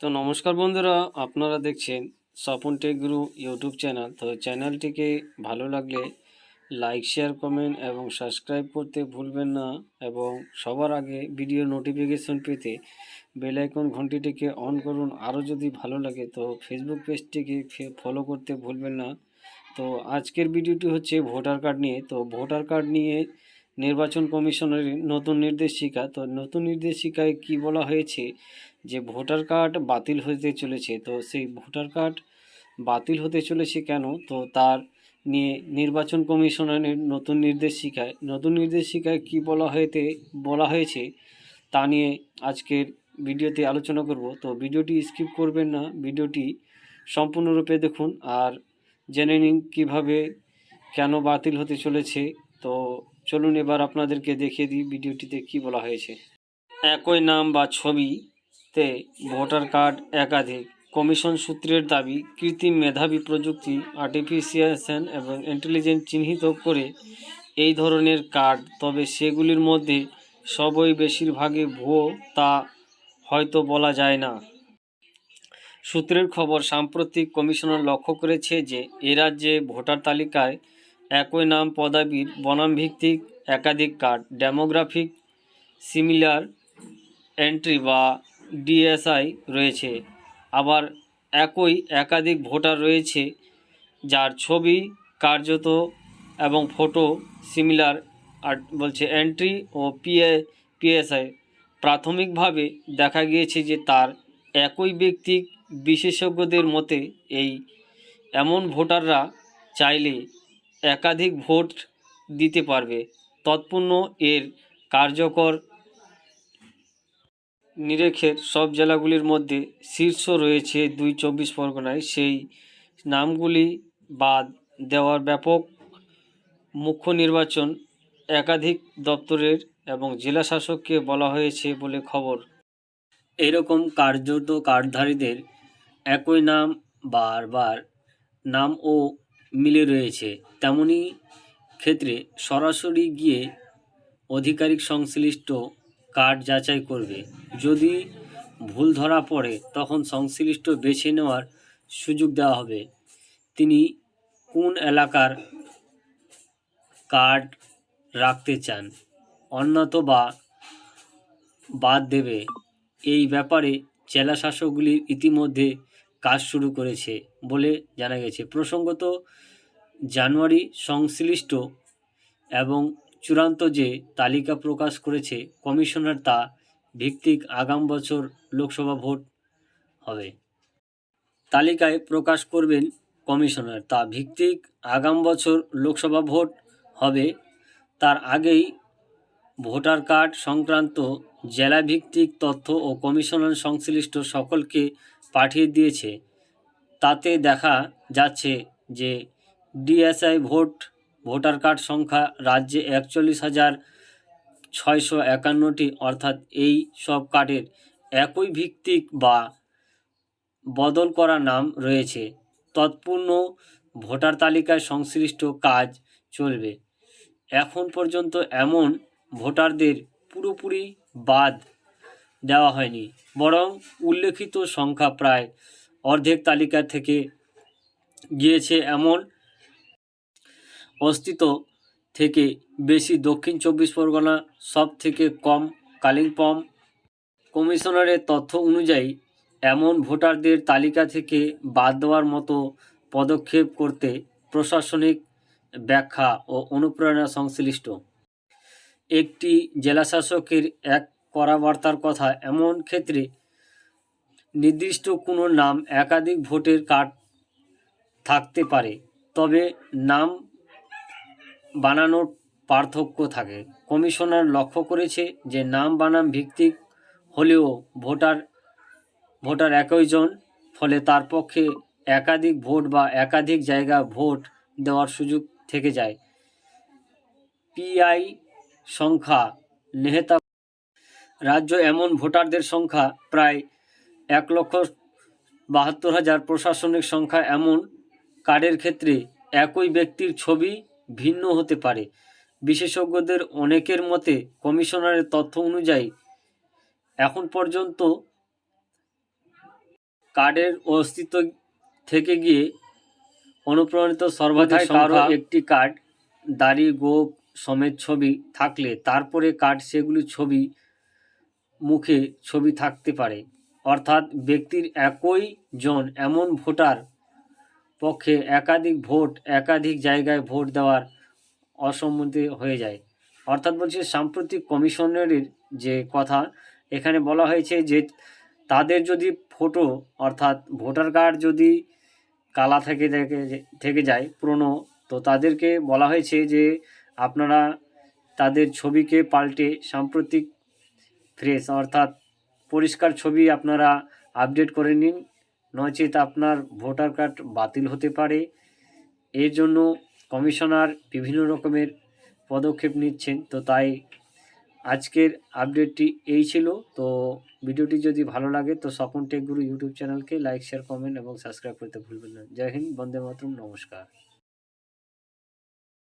তো নমস্কার বন্ধুরা, আপনারা দেখছেন স্বপন টেক গুরু ইউটিউব চ্যানেল। তো চ্যানেলটিকে ভালো লাগলে লাইক, শেয়ার, কমেন্ট এবং সাবস্ক্রাইব করতে ভুলবেন না। এবং সবার আগে ভিডিও নোটিফিকেশন পেতে বেল আইকন ঘন্টিটিকে অন করুন। আরও যদি ভালো লাগে তো ফেসবুক পেজটিকে ফলো করতে ভুলবেন না। তো আজকের ভিডিওটি হচ্ছে ভোটার কার্ড নিয়ে। তো ভোটার কার্ড নিয়ে নির্বাচন কমিশনের নতুন নির্দেশিকা। তো নতুন নির্দেশিকায় কি বলা হয়েছে যে ভোটার কার্ড বাতিল হতে চলেছে। তো সেই ভোটার কার্ড বাতিল হতে চলেছে কেন, তো তার নিয়ে নির্বাচন কমিশনের নতুন নির্দেশিকায় কি বলা হয়েছে তা নিয়ে আজকের ভিডিওতে আলোচনা করব। তো ভিডিওটি স্কিপ করবেন না, ভিডিওটি সম্পূর্ণরূপে দেখুন আর জেনে নিন কীভাবে কেন বাতিল হতে চলেছে। তো চলুন এবার আপনাদেরকে দেখিয়ে দিই ভিডিওটিতে কি বলা হয়েছে। একই নাম বা ছবিতে ভোটার কার্ড একাধিক, কমিশন সূত্রের দাবি কৃত্রিম মেধাবী প্রযুক্তি আর্টিফিশিয়াল এবং ইন্টেলিজেন্স চিহ্নিত করে এই ধরনের কার্ড, তবে সেগুলির মধ্যে সবই বেশিরভাগই ভুয়ো তা হয়তো বলা যায় না। সূত্রের খবর, সাম্প্রতিক কমিশনার লক্ষ্য করেছে যে এ রাজ্যে ভোটার তালিকায় একই নাম পদাবির বনাম ভিত্তিক একাধিক কার্ড, ডেমোগ্রাফিক সিমিলার এন্ট্রি বা ডিএসআই রয়েছে। আবার একই একাধিক ভোটার রয়েছে যার ছবি কার্যত এবং ফটো সিমিলার আর বলছে এন্ট্রি ও পিএসআই। প্রাথমিকভাবে দেখা গিয়েছে যে তার একই ব্যক্তি, বিশেষজ্ঞদের মতে এমন ভোটাররা চাইলে একাধিক ভোট দিতে পারবে। তৎপূর্ণ এর কার্যকর নিরেখের সব জেলাগুলির মধ্যে শীর্ষ রয়েছে ২ পরগনায়। সেই নামগুলি বাদ দেওয়ার ব্যাপক মুখ্য নির্বাচন একাধিক দপ্তরের এবং জেলা শাসককে বলা হয়েছে বলে খবর। এরকম কার্যত কার্ডধারীদের একই নাম বারবার নামও মিলে রয়েছে, তেমনি ক্ষেত্রে সরাসরি গিয়ে আধিকারিক সংশ্লিষ্ট কার্ড যাচাই করবে। যদি ভুল ধরা পড়ে তখন সংশ্লিষ্ট বেছে নেওয়ার সুযোগ দেওয়া হবে তিনি কোন এলাকার কার্ড রাখতে চান, অন্যথবা বাদ দেবে। এই ব্যাপারে জেলা শাসকগুলি ইতিমধ্যে কাজ শুরু করেছে বলে জানা গেছে। প্রসঙ্গত, জানুয়ারি সংশ্লিষ্ট এবং চূড়ান্ত যে তালিকা প্রকাশ করেছে কমিশনার তা ভিত্তিক আগাম বছর লোকসভা ভোট হবে। তালিকায় প্রকাশ করবেন কমিশনার, তা ভিত্তিক আগাম বছর লোকসভা ভোট হবে। তার আগেই ভোটার কার্ড সংক্রান্ত জেলাভিত্তিক তথ্য ও কমিশনার সংশ্লিষ্ট সকলকে পাঠিয়ে দিয়েছে। তাতে দেখা যাচ্ছে যে ডিএসআই ভোটার কার্ড সংখ্যা রাজ্যে ৪১,৬৫১টি, অর্থাৎ এই সব কার্ডের একই ভিত্তিক বা বদল করা নাম রয়েছে। তৎপূর্ণ ভোটার তালিকায় সংশ্লিষ্ট কাজ চলবে। এখন পর্যন্ত এমন ভোটারদের পুরোপুরি বাদ দেওয়া হয়নি, বরং উল্লেখিত সংখ্যা প্রায় অর্ধেক তালিকা থেকে গিয়েছে। এমন অস্তিত্ব থেকে বেশি দক্ষিণ ২৪ পরগনা, সব থেকে কম কালিম্পং। কমিশনারের তথ্য অনুযায়ী এমন ভোটারদের তালিকা থেকে বাদ দেওয়ার মতো পদক্ষেপ করতে প্রশাসনিক ব্যাখ্যা ও অনুপ্রেরণা সংশ্লিষ্ট একটি জেলাশাসকের এক করা বার্তার কথা। এমন ক্ষেত্রে নির্দিষ্ট কোনো নাম একাধিক ভোটের কার্ড থাকতে পারে, তবে নাম বানানোর পার্থক্য থাকে। কমিশনার লক্ষ্য করেছে যে নাম বানাম ভিত্তিক হলেও ভোটার একইজন, ফলে তার পক্ষে একাধিক ভোট বা একাধিক জায়গা ভোট দেওয়ার সুযোগ থেকে যায়। পিআই সংখ্যা নেহেতা রাজ্য এমন ভোটারদের সংখ্যা প্রায় ১,৭২,০০০। প্রশাসনিক সংখ্যা এমন কার্ডের ক্ষেত্রে একই ব্যক্তির ছবি ভিন্ন হতে পারে। বিশেষজ্ঞদের অনেকের মতে কমিশনারের তথ্য অনুযায়ী এখন পর্যন্ত কার্ডের অস্তিত্ব থেকে গিয়ে অনুপ্রাণিত সর্বাধিক কারো একটি কার্ড দাড়ি গোঁফ সমেত ছবি থাকলে তারপরে কার্ড সেগুলি ছবি মুখে ছবি থাকতে পারে, অর্থাৎ ব্যক্তির একই জন এমন ভোটার পক্ষে একাধিক ভোট একাধিক জায়গায় ভোট দেওয়ার অসম্মতি হয়ে যায়। অর্থাৎ বলছে সাম্প্রতিক কমিশনের যে কথা এখানে বলা হয়েছে যে তাদের যদি ফটো অর্থাৎ ভোটার কার্ড যদি কালা থেকে যায় পুরনো, তো তাদেরকে বলা হয়েছে যে আপনারা তাদের ছবিকে পাল্টে সাম্প্রতিক ফ্রেশ অর্থাৎ পরিষ্কার ছবি আপনারা আপডেট করে নিন, নচেত আপনার ভোটার কার্ড বাতিল হতে পারে। এর জন্য কমিশনার বিভিন্ন রকমের পদক্ষেপ নিচ্ছেন। তো তাই আজকের আপডেটটি এই ছিল। তো ভিডিওটি যদি ভালো লাগে তো স্বপন টেক গুরু ইউটিউব চ্যানেলকে লাইক শেয়ার কমেন্ট এবং সাবস্ক্রাইব করতে ভুলবেন না। জয় হিন্দ, বন্দে মাতরম, নমস্কার।